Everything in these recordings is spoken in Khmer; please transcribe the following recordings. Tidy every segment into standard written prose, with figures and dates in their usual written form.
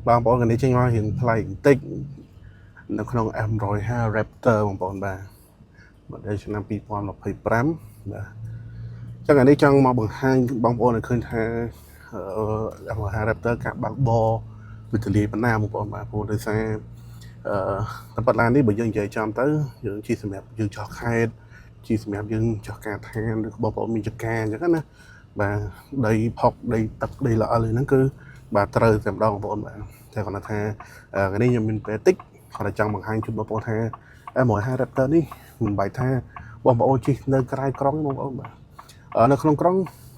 បងប្អូនគ្នាចេញមករៀងថ្លៃបន្តិចនៅក្នុង M150 Raptor បងប្អូនបាទmodel ឆ្នាំ2025បាទចឹងអានេះចង់មកបង្ហាញបងប្អូនឲ្យឃើញថាM150 Raptor ការបើកបរវិទ្យាបណ្ណាបងប្អូនបាទព្រោះដោយសារតែប៉ុន្តែនេះបើយើងនិយាយចំទៅយើងជិះសម្រាប់យើងចោះខេត្តជិះសម្រាប់យើងចោះការឋានឬបងប្អូនមានចការអញ្ចឹងណាបាទដីផុកដីទឹកដីល្អិលហ្នឹងគឺបាទត្រូវតែម្ដងបងប្អូនបាទតែគាត់ថាថ្ងៃនេះខ្ញុំមានពេលតិចគាត់ចង់បង្ហាញជូនបងប្អូនថាM150 Raptor នេះមិនបាច់ថាបងប្អូនជិះនៅក្រៅក្រុងបងប្អូនបាទនៅក្នុងក្រុង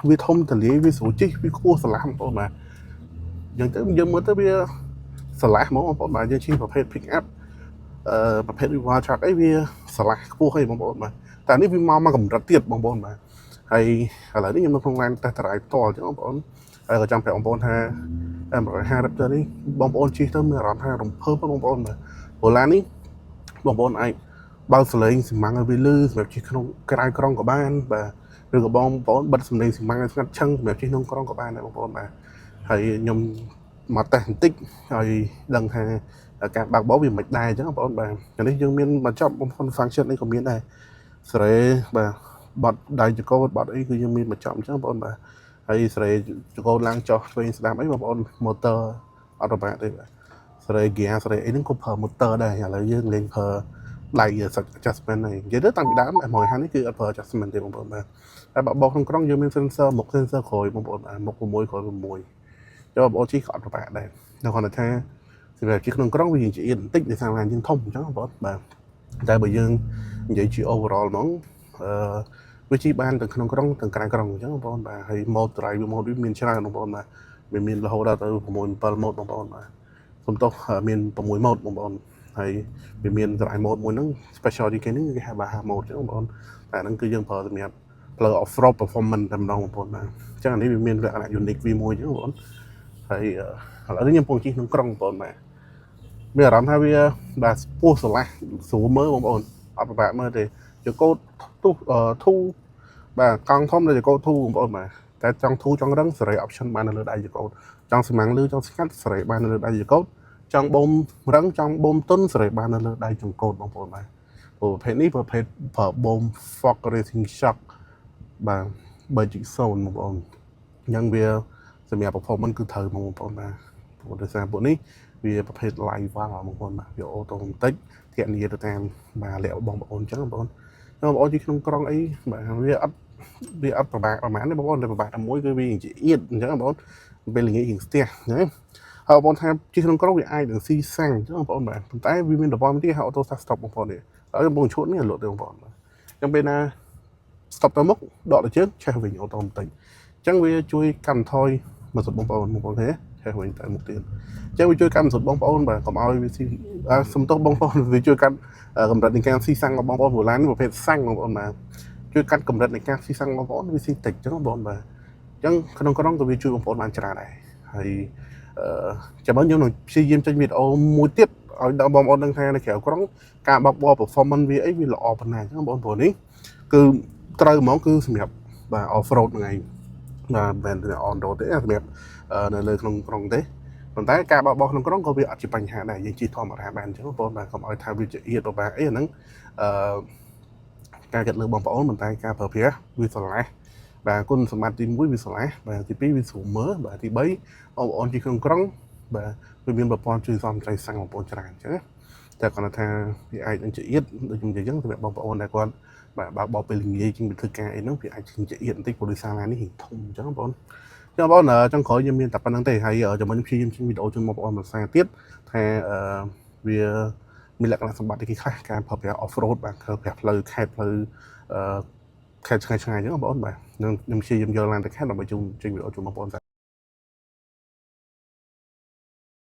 វាធំទលាយវាស្រួលជិះវាខ្ពស់ស្រឡះបងប្អូនបាទយើងមើលទៅវាស្រឡះហ្មងបងប្អូនបាទយើងជិះប្រភេទ pick up ប្រភេទ rival truck អីវាស្រឡះខ្ពស់អីបងប្អូនបាទតែនេះវាមកកម្រិតទៀតបងប្អូនបាទហើយឥឡូវនេះខ្ញុំនៅក្នុងឡានតេស្តតរ៉ៃផ្ទាល់អញ្ចឹងបងប្អូនហើយក៏ចង់ប្រាប់បងប្អូនថាM150 Raptor នេះបងប្អូនជិះទៅមានអារម្មណ៍ថារំភើបបងប្អូនបាទព្រោះឡាននេះបងប្អូនអាចបើកសលេងស៊ីម៉ាំងឲ្យវាលឺសម្រាប់ជិះក្នុងក្រៅក្រុងក៏បានបាទឬក៏បងប្អូនបិទសំឡេងស៊ីម៉ាំងឲ្យស្ងាត់ឈឹងសម្រាប់ជិះក្នុងក្រុងក៏បានដែរបងប្អូនបាទហើយខ្ញុំមកតេស្តបន្តិចឲ្យដឹងថាការបើកបោវាមិនដែរអញ្ចឹងបងប្អូនបាទនេះយើងមានបញ្ចប់បងប្អូន function នេះក៏មានដែរសេរីបាទបត់ដៃចកោតបត់អីគឺយើងមានបញ្ចប់អញ្ចឹងបងប្អូនបាទហើយសេរីចកោតឡើងចុះឆ្វេងស្ដាំអីបងប្អូន motor អត់ប្របាក់ទេបាទសេរី gear សេរីអីហ្នឹងក៏ប្រើ motor ដែរឥឡូវយើងលេងប្រើដៃ adjustment ហ្នឹងនិយាយទៅតាំងពីដើមM150នេះគឺអត់ប្រើ adjustment ទេបងប្អូនបាទហើយបើបោកក្នុងក្រុងយើងមាន sensor មុខ sensor ក្រោយបងប្អូនបាទមុខ6ក្រោយ6ចូលបងប្អូនជិះក៏អត់ប្របាក់ដែរនៅគាត់ថាសម្រាប់ជិះក្នុងក្រុងវាជាអៀនបន្តិចដោយសារឡានយើងធំអញ្ចឹងបងប្អូនបាទតែបើយើងនិយាយជា overall ហ្មងវាជិះបានទាំងក្នុងក្រុងទាំងក្រៅក្រុងអញ្ចឹងបងប្អូនបាទហើយ mode drive វា mode វាមានច្រើនបងប្អូនបាទវាមានរហូតដល់ទៅ6 7 mode បងប្អូនបាទសំទោសមាន6 mode បងប្អូនហើយវាមាន drive mode មួយហ្នឹង specialty គេហ្នឹងគេហៅ Baja mode អញ្ចឹងបងប្អូនតែហ្នឹងគឺយើងប្រើសម្រាប់ផ្លូវ off road performance តែម្ដងបងប្អូនបាទអញ្ចឹងអានេះវាមានលក្ខណៈ unique វាមួយអញ្ចឹងបងប្អូនហើយឥឡូវនេះខ្ញុំកំពុងជិះក្នុងក្រុងបងប្អូនបាទមានអារម្មណ៍ថាវាបាទពោះស្រឡះស្រួលមើលបងប្អូនអត់ពិបាកមើលទេចកោតធូបាទកង់ធំនៅចកោតធូបងប្អូនបាទតែចង់ធូចង់រឹងសេរី option បាននៅលើដៃចកោតចង់ស្មាំងលឺចង់ស្ងាត់សេរីបាននៅលើដៃចកោតចង់បូមរឹងចង់បូមទន់សេរីបាននៅលើដៃចង្កូតបងប្អូនបាទព្រោះប្រភេទនេះប្រភេទប្រើបូម Fox Racing Shock បាទ Magic Zone បងប្អូនអញ្ចឹងវាសម្រាប់ performance គឺត្រូវបងប្អូនបាទព្រោះដោយសារពួកនេះវាប្រភេទ live វ៉ាបងប្អូនបាទវាអូតូម៉ាទិកធានាទៅតាមបាទលក្ខបងប្អូនអញ្ចឹងបងប្អូនបងប្អូនជិះក្នុងក្រុងអីបាទវាអត់ប្របាកប្រហែលទេបងប្អូនតែប្របាកតែមួយគឺវាជាអៀតអញ្ចឹងបងប្អូនពេលល្ងាចរៀងស្ទះណាហើយបងប្អូនថាជិះក្នុងក្រុងវាអាចនឹងស៊ីសាំងអញ្ចឹងបងប្អូនបាទប៉ុន្តែវាមានរបងទីហៅ auto stop បងប្អូននេះហើយបងឈួតនេះលក់ទេបងប្អូនបាទអញ្ចឹងពេលណា stop ទៅមុខដកទៅជើងឆេះវិញអូតូម៉ាទិកអញ្ចឹងវាជួយកាត់បន្ថយមកសុទ្ធបងប្អូនទេឆេះវិញទៅមុខទៀតអញ្ចឹងវាជួយកាត់បន្សុទ្ធបងប្អូនបាទកុំឲ្យវាស៊ីសំទោសបងប្អូនវាជួយកាត់កម្រិតនៃការស៊ីសាំងរបស់បងប្អូនព្រោះឡាននេះប្រភេទសាំងបងប្អូនបាទជួយកាត់កម្រិតនៃការស៊ីសាំងបងប្អូនវាស៊ីតិចអញ្ចឹងបងប្អូនបាទអញ្ចឹងក្នុងក្រុងក៏វាជួយបងប្អូនបានច្រើនដែរហើយចាំមើលខ្ញុំនឹងព្យាយាមចេញវីដេអូមួយទៀតឲ្យដល់បងប្អូនដឹងថានៅក្រៅក្រុងការបើកបរ performance វាអីវាល្អប៉ុណ្ណាអញ្ចឹងបងប្អូនព្រោះនេះគឺត្រូវហ្មងគឺសម្រាប់បាទ off road ហ្នឹងឯងបាទមិនមែន on road ទេសម្រាប់នៅលើក្នុងក្រុងទេប៉ុន្តែការបើកបរក្នុងក្រុងក៏វាអត់ជាបញ្ហាដែរយើងជិះធម្មតាបានអញ្ចឹងបងប្អូនបាទកុំឲ្យថាវាជាអៀតបបាក់អីអាហ្នឹងការកាត់លើបងប្អូនប៉ុន្តែការប្រើប្រាស់វាស្រឡះបាទគុណសម្បត្តិទី1វាស្រឡះបាទទី2វាស្រួលមើលបាទទី3បងប្អូនជិះក្នុងក្រុងបាទវាមានប្រព័ន្ធជួយសំត្រីសាំងបងប្អូនច្រើនអញ្ចឹងតែគាត់ថាវាអាចនឹងជាអៀតដូចខ្ញុំនិយាយអញ្ចឹងសម្រាប់បងប្អូនដែលគាត់បាទបើកបោពេលល្ងាចជាងទៅធ្វើការអីហ្នឹងវាអាចជាអៀតបន្តិចព្រោះដោយសារឡាននេះរៀងធំអញ្ចឹងបងប្អូនចឹងបងចុងក្រោយយើងមានតែប៉ុណ្្នឹងទេហើយចាំខ្ញុំព្យាយាមចេញវីដេអូជូនបងប្អូនមួយសារទៀតថាវាមានលក្ខណៈសម្បត្តិគេខ្លះការប្រើប្រាស់ off road បាទប្រើប្រាស់ផ្លូវខេត្តផ្លូវខេត្តឆ្ងាយៗអញ្ចឹងបងប្អូនបាទខ្ញុំព្យាយាមយកឡានទៅខេត្តដើម្បីជូនចេញវីដេអូជូនបងប្អូន